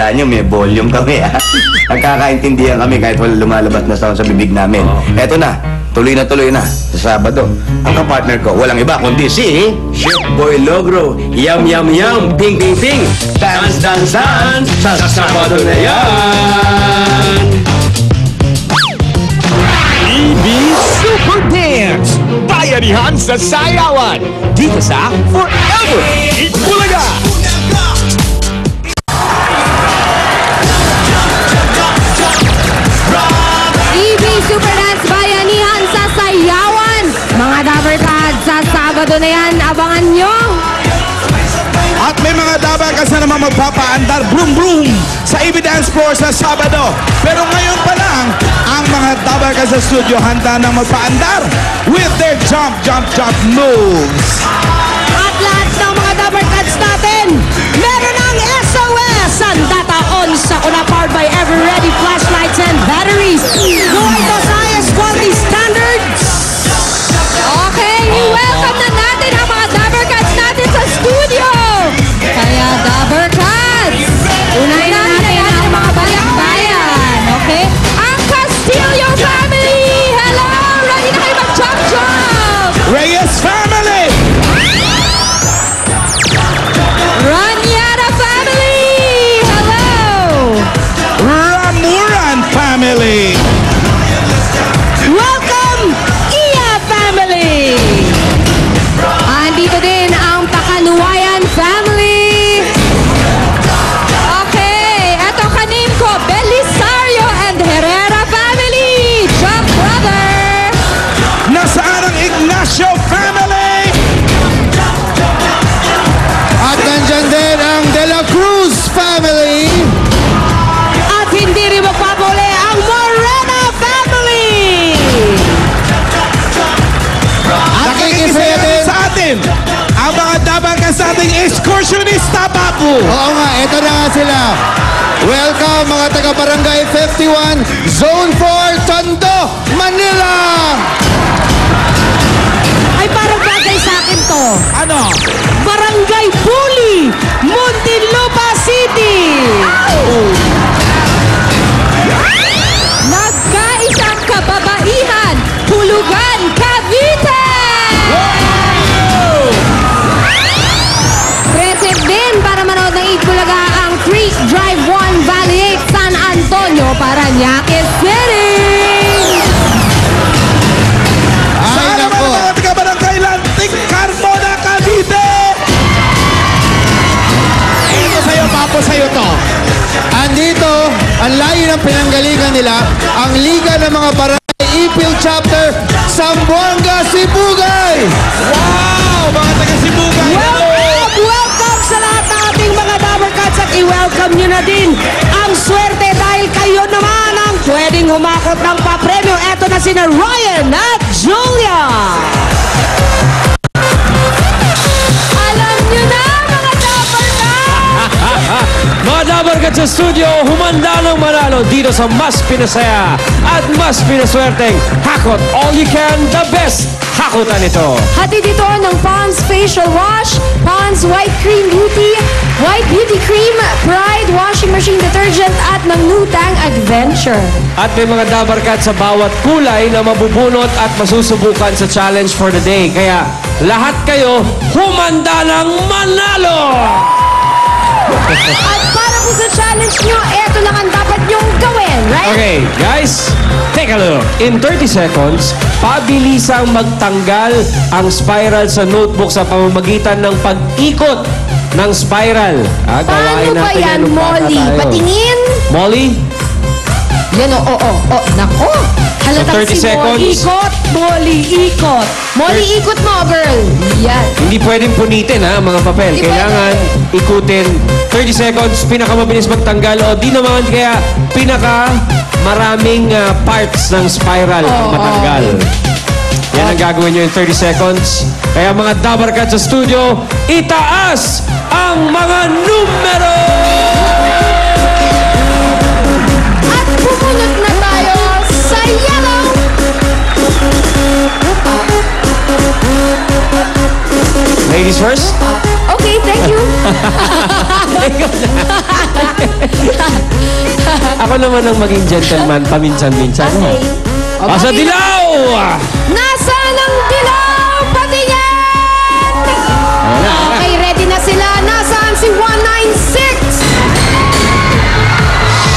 Akala nyo may volume kami, ha? Nagkakaintindihan kami kahit wala lumalabas na sound sa bibig namin. Eto na, tuloy na sa Sabado. Ang kapartner ko, walang iba kundi si Chef Boy Logro. Yum, yum, yum, ping, ping, ping. Dance, dance, dance. Sa Sabado na yan. EB Super Dance! Bayanihan sa Sayawan! Dito sa Forever Itbulaga! EB Super Dance Bayanihan sa Sayawan! Mga Dabarkad, sa Sabado na yan, abangan nyo! At may mga dabarkas na naman magpapaandar, broom broom, sa EB Dance Floor sa Sabado. Pero ngayon pa lang, ang mga dabarkas sa studio handa na magpaandar with their jump, jump, jump moves. At lahat ng mga Dabarkads natin, meron ng SOS! Ang data on sa una, powered by Ever-Ready flashlights and batteries. Going to sa highest quality standards. Okay, i-welcome na natin ang mga Dabarkads natin sa studio. Kaya Dabarkads, unahin na natin ang mga bayan. Okay? Ang Castillo family! Hello! Ready na kayo mag-jump-jump! Reyes family! Ranyada family! Hello! Ramuran family! Welcome, Iya family! Andito din ang Pakanuwayan family! Okay, eto kanin ko, Belisario and Herrera family! Jump brother! Nasaan ang Ignacio family? At nandyan din ang De La Cruz family. At hindi rin magpapuli ang Morena family! At nakikisaya din sa atin ang mga dabarkas sa ating excursionista Papu. Oo nga, eto na nga sila. Welcome mga taga-Barangay 51, Zone 4, Tondo, Manila! Ay parang bagay sa akin to. Ano? Barangay Buli, Muntinlupa City. Nagkaisang kababaihan, Hulugan, Cavite. Present din para manood ng Itbulaga ang Creek Drive 1 Valley 8 San Antonio, Parañaque City. Ay Saan naman nako, ang mga taga-barangay Lantik, Carmona, Cavite? Ito sa'yo, Papo, sa'yo to. andito, ang layo ng pinanggalingan nila, ang Liga ng mga Barangay Ipil Chapter, Zamboanga, Sibugay! Wow! Mga taga-Sibugay. Welcome sa lahat ng ating mga Dabarkads at i-welcome nyo na din ang swerte dahil kayo naman ang pwedeng humakot ng papremyo. Eto na sina Ryan at Julia. Alam nyo na mga Dabarkads! Mga Dabarkads sa studio, humanda ng manalo dito sa mas pinasaya at mas pinaswerteng Hakot All You Can, the best hakutan ito. Hatid ito ng Pond's Facial Wash, Pond's White Cream Beauty, White Beauty Cream, Pride Washing Machine Detergent at ng Nutang Adventure. At may mga Dabarkads sa bawat kulay na mabubunot at masusubukan sa challenge for the day. Kaya lahat kayo humanda ng manalo! At para po sa challenge nyo, eto lang ang dapat nyong gawin, right? Okay, guys, take a look. In 30 seconds, pabilisang magtanggal ang spiral sa notebook sa pamamagitan ng pag-ikot ng spiral. Paano ba yan, nung bata Molly? tayo. Patingin? Molly? Yan o, nako. Halatang 30 si Molly, seconds. ikot, Molly, ikot. Molly, ikot mo, girl. Yan. Hindi pwedeng punitin ha, mga papel. Hindi Kailangan ikutin 30 seconds, pinakamabilis magtanggal o di naman kaya maraming parts ng spiral ang matanggal. Yan ang gagawin nyo in 30 seconds. Kaya mga Dabarkads sa studio, itaas ang mga numero! At pumunot na tayo sa yellow. Ladies first. Okay, thank you. Ako naman ang maging gentleman paminsan-minsan. Okay. Asa dilaw! Nasaan ang dilaw? Pati yan! Okay, ready na sila. Nasaan si 196?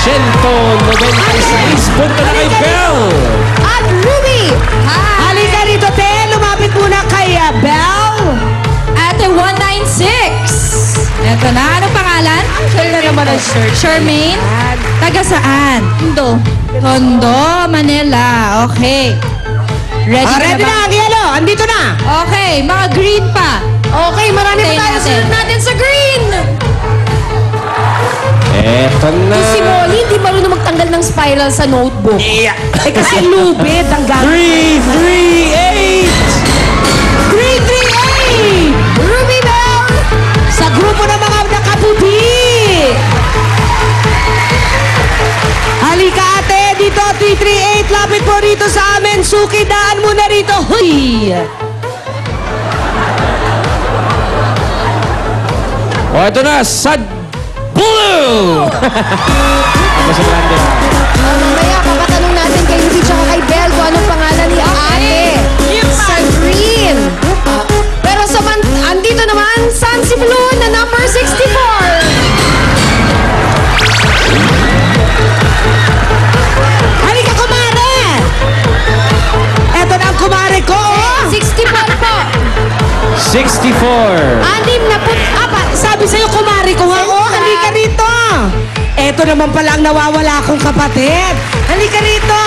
196. Punta na kay Bell! At Ruby! Halika rito, te. Lumapit muna kay Belle. Ate 196. Eto na. Ano pangalan? Sure na naman ang shirt. Charmaine? Taga saan? Tondo. Tondo, Manila. Okay. Ready ka Ready na ba? na ang yellow. Andito na. Okay, mga green pa. Okay, marami pa Tayo tayo. natin. Sunod natin sa green. Eto na. Si Molly, hindi marunong magtanggal ng spiral sa notebook. Eh kasi lubid ang gamit. 338! 338! Ruby Bell! Sa grupo ng mga nakaputi! Halika ate, dito 338, lapit po rito sa amin. Suki, daan mo na rito. Huy! O, ito na, Sad Blue! Mas grande na. Mamaya, papatanong natin kay Ruby tsaka kay Belle kung anong pangalan ni ate. Sa green. Pero sa andito naman, Sansi Blue na number 64. Halika, kumare! Eto na ang kumare ko, oh! 64 po. 64. Anim na sabi sa'yo, kumare ko nga, oh, halika rito! Eto naman pala ang nawawala akong kapatid. Halika rito!